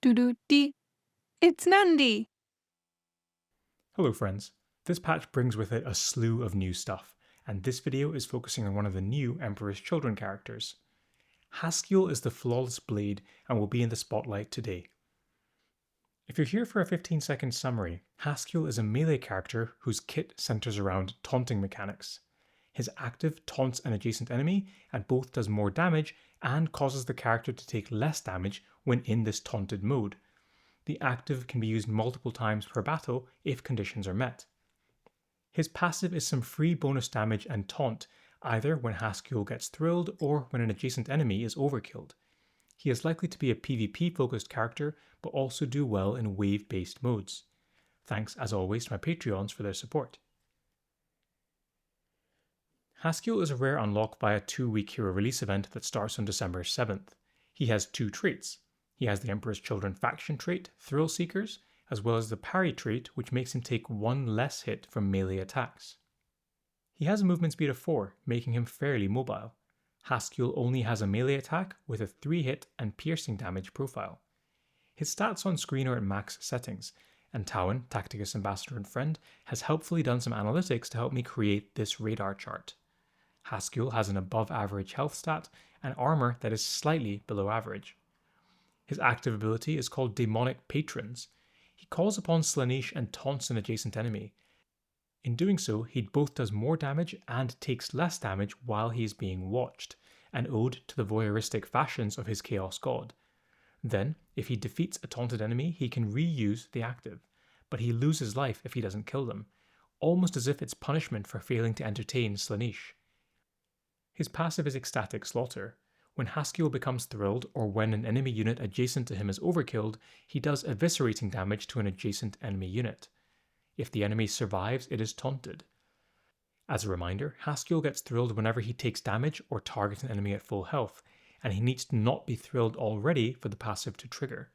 Doo-doo-dee. It's Nandi! Hello friends, this patch brings with it a slew of new stuff, and this video is focusing on one of the new Emperor's Children characters. Hascule is the flawless blade and will be in the spotlight today. If you're here for a 15-second summary, Hascule is a melee character whose kit centers around taunting mechanics. His active taunts an adjacent enemy and both does more damage and causes the character to take less damage when in this taunted mode. The active can be used multiple times per battle if conditions are met. His passive is some free bonus damage and taunt, either when Hascule gets thrilled or when an adjacent enemy is overkilled. He is likely to be a PvP focused character, but also do well in wave based modes. Thanks as always to my Patreons for their support. Hascule is a rare unlock via a 2-week hero release event that starts on December 7th. He has two traits. He has the Emperor's Children faction trait, Thrill Seekers, as well as the parry trait, which makes him take one less hit from melee attacks. He has a movement speed of 4, making him fairly mobile. Hascule only has a melee attack with a 3-hit and piercing damage profile. His stats on screen are at max settings, and Tawin, Tacticus ambassador and friend, has helpfully done some analytics to help me create this radar chart. Hascule has an above average health stat and armor that is slightly below average. His active ability is called Demonic Patrons. He calls upon Slaanesh and taunts an adjacent enemy. In doing so, he both does more damage and takes less damage while he is being watched, an ode to the voyeuristic fashions of his Chaos God. Then, if he defeats a taunted enemy, he can reuse the active, but he loses life if he doesn't kill them, almost as if it's punishment for failing to entertain Slaanesh. His passive is Ecstatic Slaughter. When Hascule becomes thrilled, or when an enemy unit adjacent to him is overkilled, he does eviscerating damage to an adjacent enemy unit. If the enemy survives, it is taunted. As a reminder, Hascule gets thrilled whenever he takes damage or targets an enemy at full health, and he needs to not be thrilled already for the passive to trigger.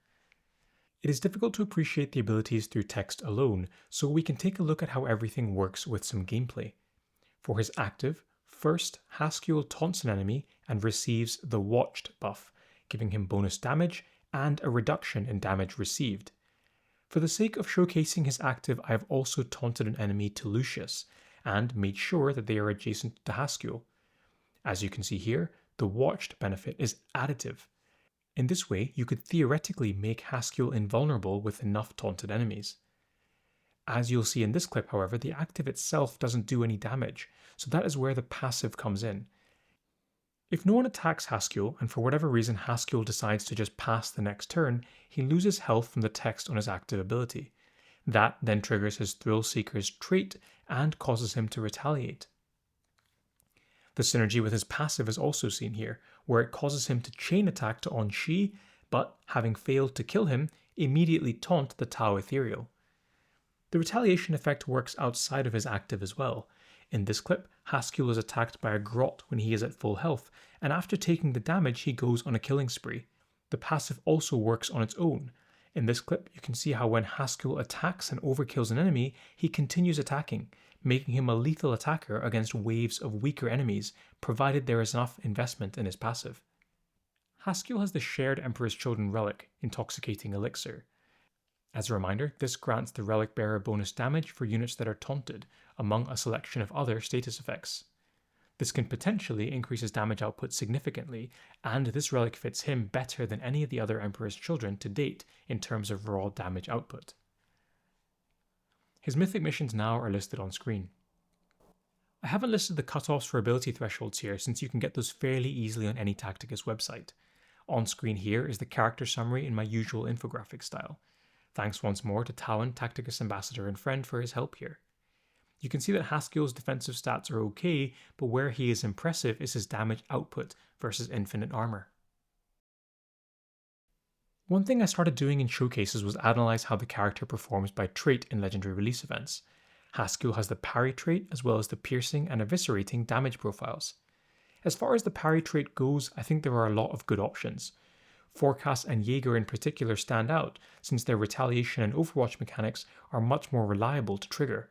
It is difficult to appreciate the abilities through text alone, so we can take a look at how everything works with some gameplay. For his active, first, Hascule taunts an enemy and receives the Watched buff, giving him bonus damage and a reduction in damage received. For the sake of showcasing his active, I have also taunted an enemy to Lucius, and made sure that they are adjacent to Hascule. As you can see here, the Watched benefit is additive. In this way, you could theoretically make Hascule invulnerable with enough taunted enemies. As you'll see in this clip, however, the active itself doesn't do any damage, so that is where the passive comes in. If no one attacks Hascule, and for whatever reason Hascule decides to just pass the next turn, he loses health from the text on his active ability. That then triggers his Thrill Seeker's trait and causes him to retaliate. The synergy with his passive is also seen here, where it causes him to chain attack to On-Shi, but having failed to kill him, immediately taunt the Tau Ethereal. The retaliation effect works outside of his active as well. In this clip, Hascule is attacked by a grot when he is at full health, and after taking the damage he goes on a killing spree. The passive also works on its own. In this clip, you can see how when Hascule attacks and overkills an enemy, he continues attacking, making him a lethal attacker against waves of weaker enemies, provided there is enough investment in his passive. Hascule has the shared Emperor's Children Relic, Intoxicating Elixir. As a reminder, this grants the Relic Bearer bonus damage for units that are taunted, among a selection of other status effects. This can potentially increase his damage output significantly, and this relic fits him better than any of the other Emperor's Children to date in terms of raw damage output. His Mythic Missions now are listed on screen. I haven't listed the cutoffs for ability thresholds here since you can get those fairly easily on any Tacticus website. On screen here is the character summary in my usual infographic style. Thanks once more to Tawin, Tacticus ambassador and friend, for his help here. You can see that Hascule's defensive stats are okay, but where he is impressive is his damage output versus infinite armor. One thing I started doing in showcases was analyze how the character performs by trait in legendary release events. Hascule has the parry trait as well as the piercing and eviscerating damage profiles. As far as the parry trait goes, I think there are a lot of good options. Forecast and Jaeger in particular stand out, since their retaliation and Overwatch mechanics are much more reliable to trigger.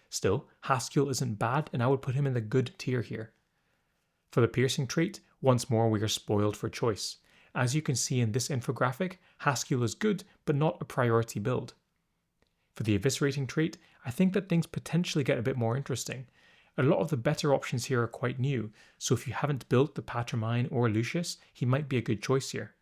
Still, Hascule isn't bad, and I would put him in the good tier here. For the piercing trait, once more we are spoiled for choice. As you can see in this infographic, Hascule is good, but not a priority build. For the eviscerating trait, I think that things potentially get a bit more interesting. A lot of the better options here are quite new, so if you haven't built the Patramine or Lucius, he might be a good choice here.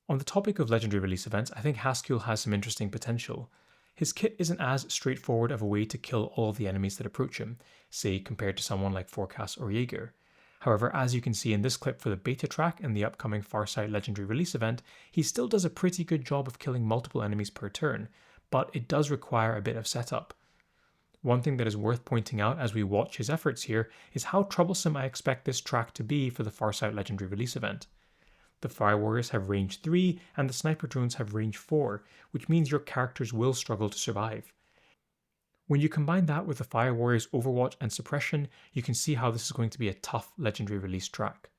On the topic of legendary release events, I think Hascule has some interesting potential. His kit isn't as straightforward of a way to kill all of the enemies that approach him, say compared to someone like Forecast or Jaeger. However, as you can see in this clip for the beta track and the upcoming Farsight legendary release event, he still does a pretty good job of killing multiple enemies per turn, but it does require a bit of setup. One thing that is worth pointing out as we watch his efforts here is how troublesome I expect this track to be for the Farsight legendary release event. The Fire Warriors have range 3 and the Sniper Drones have range 4, which means your characters will struggle to survive. When you combine that with the Fire Warriors Overwatch and Suppression, you can see how this is going to be a tough legendary release track.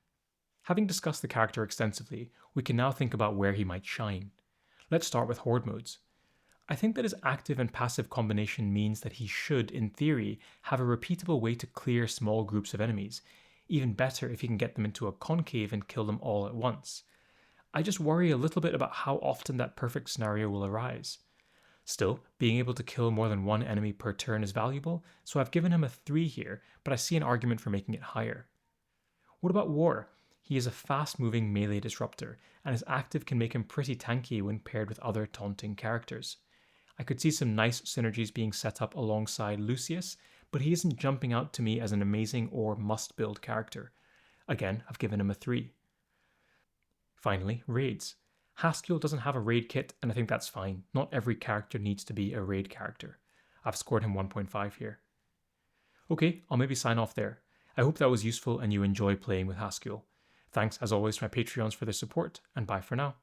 Having discussed the character extensively, we can now think about where he might shine. Let's start with Horde modes. I think that his active and passive combination means that he should, in theory, have a repeatable way to clear small groups of enemies. Even better if he can get them into a concave and kill them all at once. I just worry a little bit about how often that perfect scenario will arise. Still, being able to kill more than one enemy per turn is valuable, so I've given him a 3 here, but I see an argument for making it higher. What about War? He is a fast-moving melee disruptor, and his active can make him pretty tanky when paired with other taunting characters. I could see some nice synergies being set up alongside Lucius, but he isn't jumping out to me as an amazing or must-build character. Again, I've given him a 3. Finally, raids. Hascule doesn't have a raid kit, and I think that's fine. Not every character needs to be a raid character. I've scored him 1.5 here. Okay, I'll maybe sign off there. I hope that was useful and you enjoy playing with Hascule. Thanks as always to my Patreons for their support, and bye for now.